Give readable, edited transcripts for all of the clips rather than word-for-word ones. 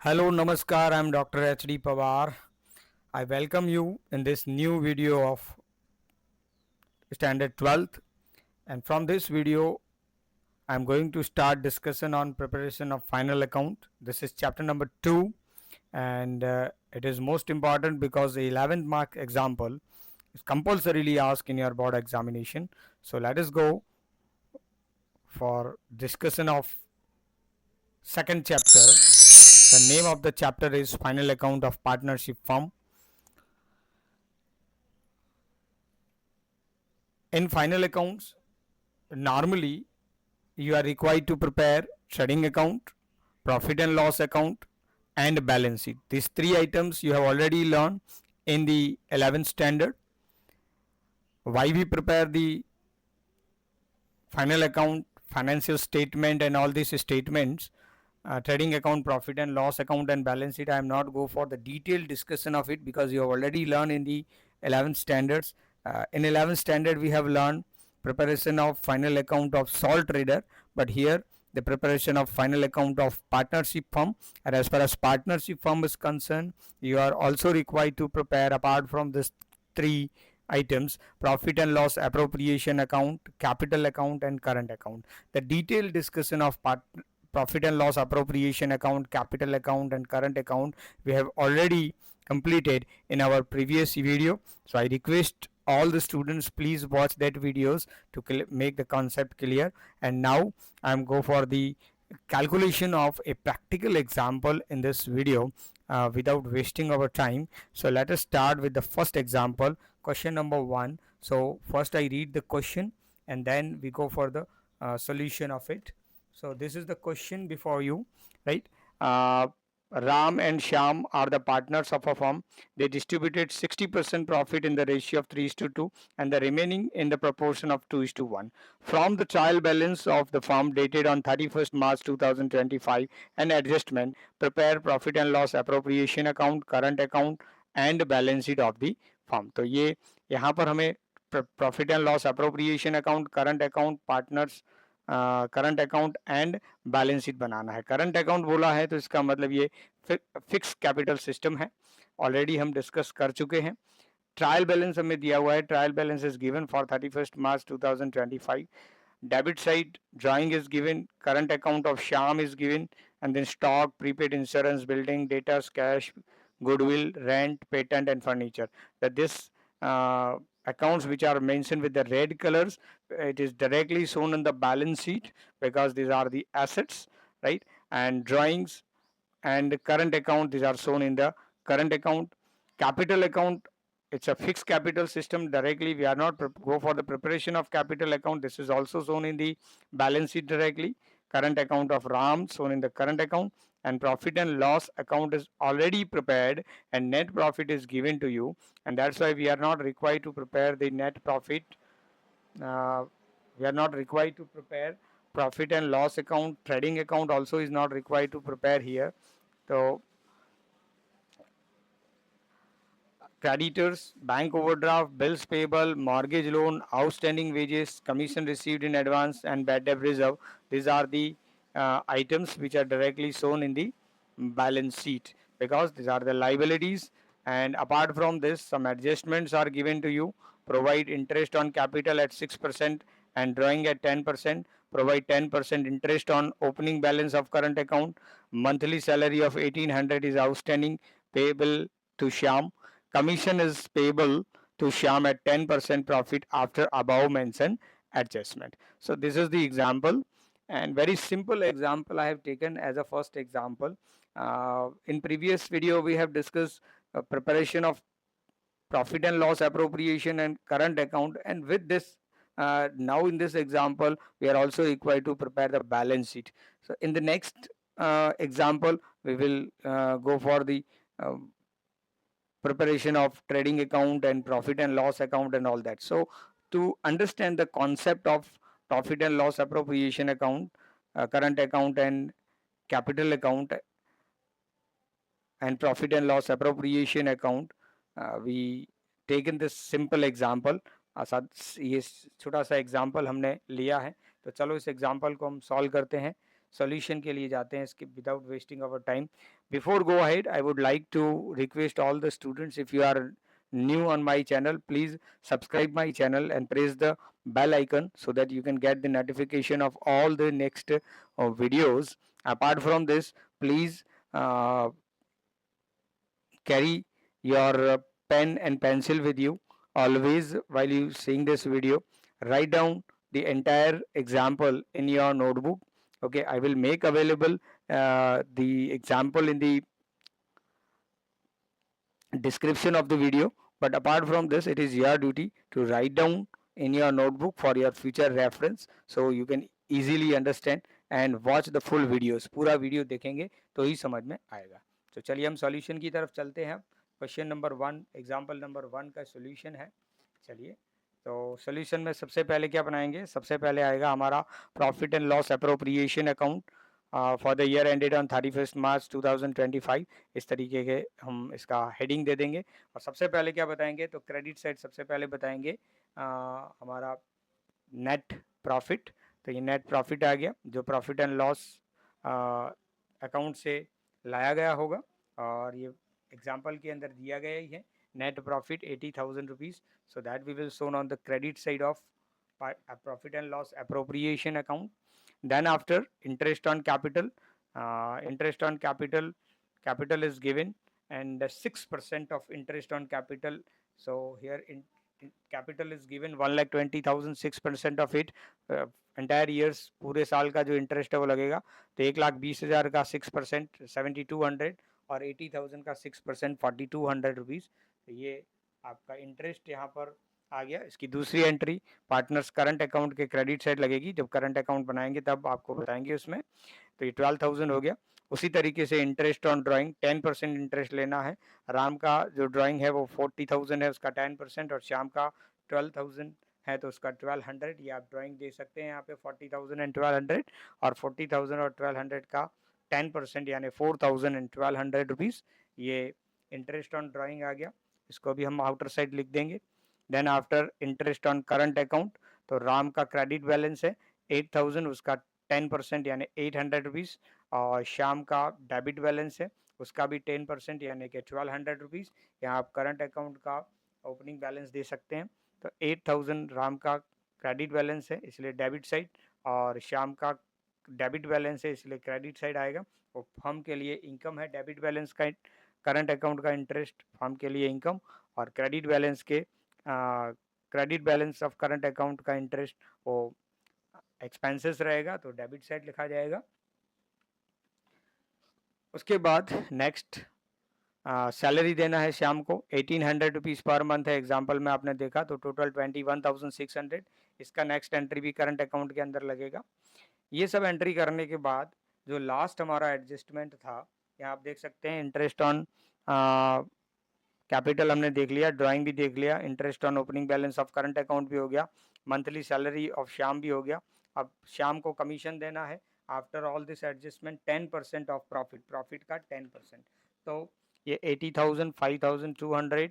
Hello, Namaskar. I'm Dr. H.D. Pawar. I welcome you in this new video of Standard 12th. And from this video, I'm going to start discussion on preparation of final account. This is chapter number 2, and it is most important because the 11th mark example is compulsorily asked in your board examination. So let us go for discussion of second chapter. The name of the chapter is Final Account of Partnership Firm. In final accounts, normally you are required to prepare trading account, profit and loss account, and balance sheet. These three items you have already learned in the 11th standard. Why we prepare the final account, financial statement, and all these statements, trading account, profit and loss account, and balance sheet. I am not go for the detailed discussion of it because you have already learned in the 11th standards. In 11th standard, we have learned preparation of final account of sole trader, but here the preparation of final account of partnership firm. And as far as partnership firm is concerned, you are also required to prepare, apart from this three items, profit and loss appropriation account, capital account, and current account. The detailed discussion of profit and loss appropriation account, capital account, and current account we have already completed in our previous video. So I request all the students, please watch that videos to make the concept clear. And now I am go for the calculation of a practical example in this video without wasting our time. So let us start with the first example, question number 1. So first I read the question and then we go for the solution of it. So this is the question before you, right? uh, Ram and Shyam are the partners of a firm. They distributed 60% profit in the ratio of 3:2 and the remaining in the proportion of 2:1. From the trial balance of the firm dated on 31st March 2025 and adjustment, prepare profit and loss appropriation account, current account and balance sheet of the firm. तो ये यहाँ पर हमें profit and loss appropriation account, current account, partners current account and balance sheet बनाना है. Current account बोला है तो इसका मतलब ये फिक्स कैपिटल सिस्टम है, ऑलरेडी हम डिस्कस कर चुके हैं. ट्रायल बैलेंस हमें दिया हुआ है, trial balance is given for 31st March 2025. Debit side drawing is given, current account of Sham is given, and then stock, prepaid insurance, building, debtors, cash, goodwill, rent, patent, and furniture. That this accounts which are mentioned with the red colors, it is directly shown in the balance sheet because these are the assets, right? And drawings and current account, these are shown in the current account. Capital account, it's a fixed capital system. Directly we are not go for the preparation of capital account. This is also shown in the balance sheet directly. Current account of Ram shown in the current account, and profit and loss account is already prepared and net profit is given to you, and that's why we are not required to prepare the net profit. uh, we are not required to prepare profit and loss account. Trading account also is not required to prepare here. So creditors, bank overdraft, bills payable, mortgage loan, outstanding wages, commission received in advance, and bad debt reserve. These are the items which are directly shown in the balance sheet because these are the liabilities. And apart from this, some adjustments are given to you. Provide interest on capital at 6% and drawing at 10%. Provide 10% interest on opening balance of current account. Monthly salary of 1800 is outstanding, payable to Shyam. Commission is payable to Shyam at 10% profit after above mentioned adjustment. So this is the example, and very simple example I have taken as a first example. In previous video we have discussed preparation of profit and loss appropriation and current account, and with this now in this example we are also required to prepare the balance sheet. So in the next example we will go for the uh, preparation of trading account and profit and loss account and all that. So to understand the concept of profit and loss appropriation account, current account and capital account and profit and loss appropriation account, we taken this simple example. ये छोटा सा example हमने लिया है, तो चलो इस example को हम सॉल्व करते हैं. सॉल्यूशन के लिए जाते हैं इसके without wasting our time. Before go ahead I would like to request all the students, if you are new on my channel, please subscribe my channel and press the bell icon so that you can get the notification of all the next videos. Apart from this, please carry your pen and pencil with you always while you seeing this video. Write down the entire example in your notebook. Okay, I will make available the example in the description of the video, but apart from this, it is your duty to write down in your notebook for your future reference, so you can easily understand and watch the full videos. पूरा video देखेंगे तो ही समझ में आएगा. तो चलिए हम solution की तरफ चलते हैं. क्वेश्चन नंबर 1, एग्जाम्पल नंबर 1 का सॉल्यूशन है. चलिए, तो सॉल्यूशन में सबसे पहले क्या बनाएंगे? सबसे पहले आएगा हमारा profit and loss appropriation account for the year ended on 31 मार्च 2025. इस तरीके के हम इसका हेडिंग दे देंगे. और सबसे पहले क्या बताएंगे? तो क्रेडिट साइड सबसे पहले बताएंगे हमारा नेट प्रॉफिट. तो ये नेट प्रॉफिट आ गया जो प्रॉफिट एंड लॉस अकाउंट से लाया गया होगा, और ये एग्जाम्पल के अंदर दिया गया ही है. Net profit 80,000 rupees. So that we will shown on the credit side of profit and loss appropriation account. Then after interest on capital, capital is given, and 6% of interest on capital. So here capital is given 1,20,000, 6% of it entire years, पूरे साल का जो interest है वो लगेगा. तो 1,20,000 का 6% 7,200 और 80,000 का 6% 4,200 रुपीज़. तो ये आपका इंटरेस्ट यहाँ पर आ गया. इसकी दूसरी एंट्री पार्टनर्स करंट अकाउंट के क्रेडिट साइड लगेगी. जब करंट अकाउंट बनाएंगे तब आपको बताएंगे उसमें. तो ये 12,000 हो गया. उसी तरीके से इंटरेस्ट ऑन ड्राइंग 10% इंटरेस्ट लेना है. राम का जो ड्राइंग है वो 40,000 है, उसका 10%, और श्याम का 12,000 है तो उसका 1,200. ये आप ड्राइंग दे सकते हैं यहाँ पे 40,000 एंड 1,200, और 40,000 और 1,200 का 10% यानी 4,000 एंड 1,200 रुपीज़. ये इंटरेस्ट ऑन ड्राइंग आ गया. इसको भी हम आउटर साइड लिख देंगे. Then after interest on current account, तो राम का क्रेडिट बैलेंस है 8,000, उसका 10% यानी 800 रुपीज़, और श्याम का डेबिट बैलेंस है उसका भी 10% यानी कि 1,200 रुपीज़. यहाँ आप करंट अकाउंट का ओपनिंग बैलेंस दे सकते हैं. तो 8,000 राम का क्रेडिट बैलेंस है इसलिए डेबिट साइड, और श्याम का डेबिट बैलेंस है इसलिए क्रेडिट साइड आएगा. और फर्म के लिए इनकम है डेबिट बैलेंस का, करंट अकाउंट का इंटरेस्ट फर्म के लिए इनकम, और क्रेडिट बैलेंस के credit balance of current account का इंटरेस्ट वो एक्सपेंसेस रहेगा, तो डेबिट साइड लिखा जाएगा. उसके बाद नेक्स्ट सैलरी देना है श्याम को 1,800 रुपीज़ पर मंथ है. एग्जांपल में आपने देखा तो टोटल 21,600. इसका नेक्स्ट एंट्री भी करंट अकाउंट के अंदर लगेगा. ये सब एंट्री करने के बाद जो लास्ट हमारा एडजस्टमेंट था, यहाँ आप देख सकते हैं इंटरेस्ट ऑन कैपिटल हमने देख लिया, ड्राइंग भी देख लिया, interest on opening balance of current account भी हो गया, मंथली सैलरी ऑफ श्याम भी हो गया. अब श्याम को कमीशन देना है. After all this adjustment 10% of profit का 10%. तो ये 80,000, 5,200,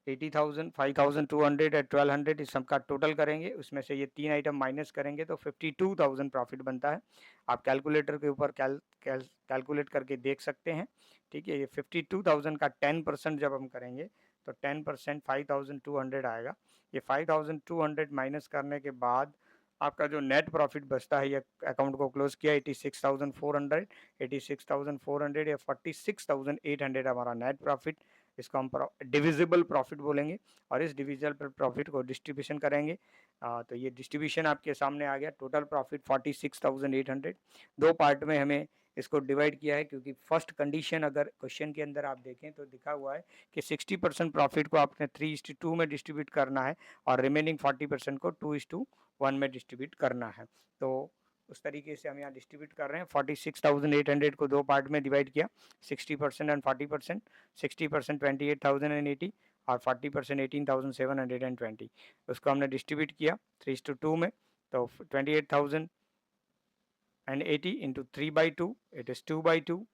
80,000, 5,200 और 1,200 इस सबका टोटल करेंगे. उसमें से ये 3 आइटम माइनस करेंगे तो 52,000 प्रॉफिट बनता है. आप कैलकुलेटर के ऊपर कैलकुलेट करके देख सकते हैं. ठीक है, ये 52,000 का 10% जब हम करेंगे तो 10% 5,200 आएगा. ये 5,200 माइनस करने के बाद आपका जो नेट प्रॉफिट बचता है, ये अकाउंट को क्लोज किया 86,400, 86,400 या 46,800 हमारा नेट प्रॉफिट. इसको हम डिविजिबल प्रॉफिट बोलेंगे, और इस डिविजिबल प्रॉफिट को डिस्ट्रीब्यूशन करेंगे. तो ये डिस्ट्रीब्यूशन आपके सामने आ गया. Total profit 46,800. दो पार्ट में हमें इसको डिवाइड किया है, क्योंकि फर्स्ट कंडीशन अगर क्वेश्चन के अंदर आप देखें तो दिखा हुआ है कि 60% प्रॉफिट को आपने 3:2 में डिस्ट्रीब्यूट करना है, और रिमेनिंग 40% को 2:1 में डिस्ट्रीब्यूट करना है. तो उस तरीके से हम यहाँ डिस्ट्रीब्यूट कर रहे हैं. 46,800 को दो पार्ट में डिवाइड किया, 60% एंड 40%. 60% 28,080 और 40% 18,720. उसको हमने डिस्ट्रीब्यूट किया 3:2 में. तो 28,080 into 3/2 it is 2/2,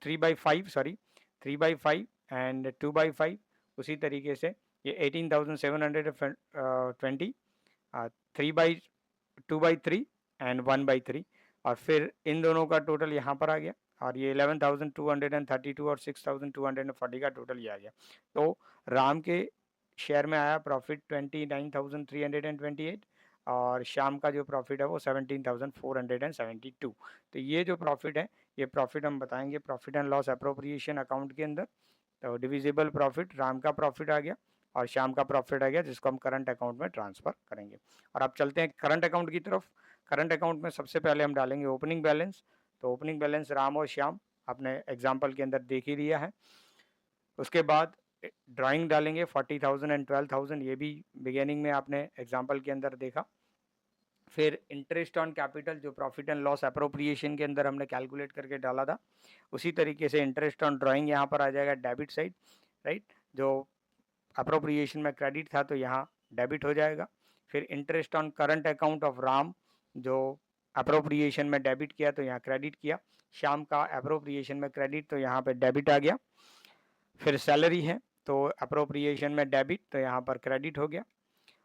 3/5 sorry 3/5 and 2/5. उसी तरीके से ये 18,720 3/2 2/3 एंड 1/3, और फिर इन दोनों का टोटल यहाँ पर आ गया, और ये 11,232 और 6,240 का टोटल ये आ गया। तो राम के शेयर में आया प्रॉफिट 29,328, और शाम का जो प्रॉफिट है वो 17,472। तो ये जो प्रॉफिट है, ये प्रॉफिट हम बताएंगे profit and loss appropriation account के अंदर। तो डिविजिबल प्रॉफिट, राम का प्रॉफिट आ गया और शाम का प्रॉफिट आ गया, जिसको हम करंट अकाउंट में ट्रांसफर करेंगे। और अब चलते हैं करंट अकाउंट की तरफ। करंट अकाउंट में सबसे पहले हम डालेंगे ओपनिंग बैलेंस। तो ओपनिंग बैलेंस राम और श्याम आपने एग्जाम्पल के अंदर देख ही लिया है। उसके बाद ड्राइंग डालेंगे 40,000 एंड 12,000, ये भी बिगेनिंग में आपने एग्जाम्पल के अंदर देखा। फिर इंटरेस्ट ऑन कैपिटल जो प्रॉफिट एंड लॉस अप्रोप्रिएशन के अंदर हमने कैलकुलेट करके डाला था, उसी तरीके से इंटरेस्ट ऑन ड्राइंग यहाँ पर आ जाएगा डेबिट साइड, राइट। जो अप्रोप्रिएशन में क्रेडिट था तो यहाँ डेबिट हो जाएगा। फिर interest on current account of Ram, जो अप्रोप्रिएशन में डेबिट किया तो यहाँ क्रेडिट किया। शाम का अप्रोप्रिएशन में क्रेडिट तो यहाँ पे डेबिट आ गया। फिर सैलरी है तो अप्रोप्रिएशन में डेबिट तो यहाँ पर क्रेडिट हो गया।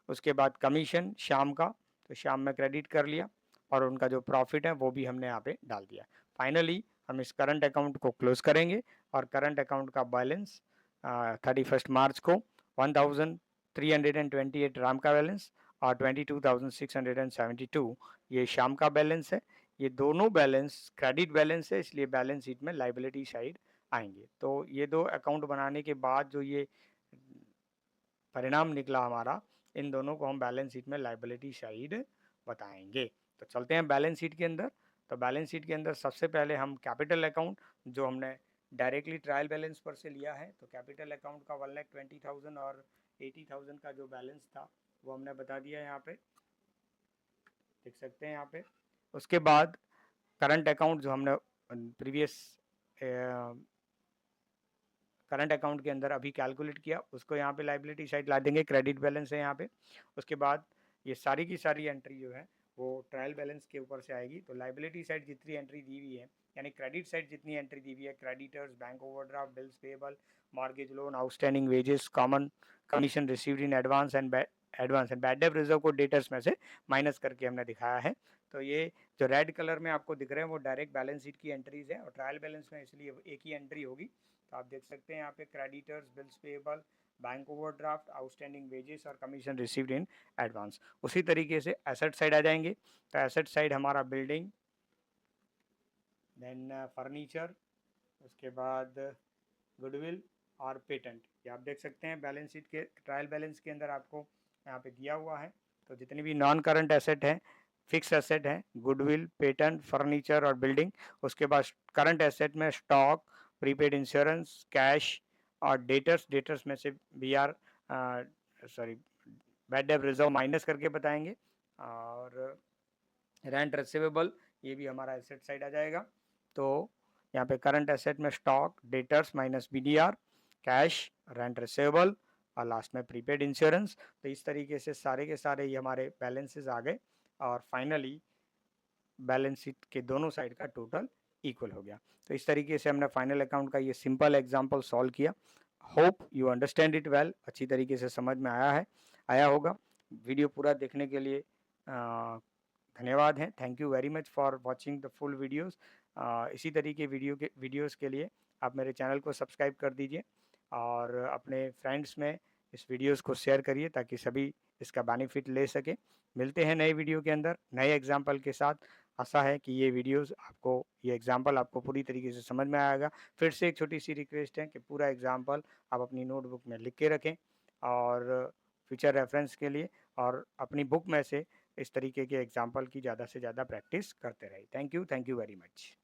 उसके बाद कमीशन शाम का, तो शाम में क्रेडिट कर लिया, और उनका जो प्रॉफिट है वो भी हमने यहाँ पे डाल दिया। फाइनली हम इस करंट अकाउंट को क्लोज करेंगे, और करंट अकाउंट का बैलेंस 31 मार्च को 1,328 राम का बैलेंस और 22,672 ये शाम का बैलेंस है। ये दोनों बैलेंस क्रेडिट बैलेंस है, इसलिए बैलेंस शीट में लाइबिलिटी साइड आएंगे। तो ये दो अकाउंट बनाने के बाद जो ये परिणाम निकला हमारा, इन दोनों को हम बैलेंस शीट में लाइबिलिटी साइड बताएंगे। तो चलते हैं बैलेंस शीट के अंदर। तो बैलेंस शीट के अंदर सबसे पहले हम कैपिटल अकाउंट, जो हमने डायरेक्टली ट्रायल बैलेंस पर से लिया है, तो कैपिटल अकाउंट का 1,20,000 और 80,000 का जो बैलेंस था वो हमने बता दिया यहाँ पे, देख सकते हैं यहाँ पे। उसके बाद करंट अकाउंट जो हमने प्रीवियस करंट अकाउंट के अंदर अभी कैलकुलेट किया, उसको यहाँ पे लाइबिलिटी साइड ला देंगे, क्रेडिट बैलेंस है यहाँ पे। उसके बाद ये सारी की सारी एंट्री जो है वो ट्रायल बैलेंस के ऊपर से आएगी। तो लाइबिलिटी साइड जितनी एंट्री दी हुई है, यानी क्रेडिट साइड जितनी एंट्री दी हुई है, creditors, bank overdraft, bills payable, mortgage loan, outstanding wages, common commission received in advance and bad debt reserve को डेटर्स में से माइनस करके हमने दिखाया है। तो ये जो रेड कलर में आपको दिख रहे हैं वो डायरेक्ट बैलेंस शीट की एंट्रीज है, और ट्रायल बैलेंस में इसलिए एक ही एंट्री होगी। तो आप देख सकते हैं यहाँ पे creditors, bills payable, bank overdraft, outstanding wages और कमीशन रिसीव्ड इन एडवांस। उसी तरीके से एसेट साइड आ जाएंगे। तो एसेट साइड हमारा बिल्डिंग, देन फर्नीचर, उसके बाद गुडविल और पेटेंट, ये आप देख सकते हैं बैलेंस शीट के ट्रायल बैलेंस के अंदर आपको यहाँ पे दिया हुआ है। तो जितनी भी नॉन करंट एसेट है, फिक्स एसेट है, गुडविल, पेटेंट, फर्नीचर और बिल्डिंग। उसके बाद करंट एसेट में स्टॉक, प्रीपेड इंश्योरेंस, कैश और डेटर्स में से B R bad debt reserve minus करके बताएंगे। और रेंट रिसीवेबल, ये भी हमारा एसेट साइड आ जाएगा। तो यहाँ पे करंट एसेट में stock, debtors minus BDR, cash, rent receivable और लास्ट में प्रीपेड इंश्योरेंस। तो इस तरीके से सारे के सारे ये हमारे बैलेंसेस आ गए, और फाइनली बैलेंस शीट के दोनों साइड का टोटल इक्वल हो गया। तो इस तरीके से हमने फाइनल अकाउंट का ये सिंपल एग्जांपल सॉल्व किया। Hope you understand it well, अच्छी तरीके से समझ में आया होगा। वीडियो पूरा देखने के लिए धन्यवाद है। Thank you very much for watching the full videos. इसी तरीके वीडियोस के लिए आप मेरे चैनल को सब्सक्राइब कर दीजिए, और अपने फ्रेंड्स में इस वीडियोस को शेयर करिए ताकि सभी इसका बेनिफिट ले सके। मिलते हैं नए वीडियो के अंदर नए एग्जाम्पल के साथ। आशा है कि ये एग्जाम्पल आपको पूरी तरीके से समझ में आएगा। फिर से एक छोटी सी रिक्वेस्ट है कि पूरा एग्जाम्पल आप अपनी नोटबुक में लिख के रखें, और फ्यूचर रेफरेंस के लिए, और अपनी बुक में से इस तरीके के एग्जाम्पल की ज़्यादा से ज़्यादा प्रैक्टिस करते रहे। Thank you very much.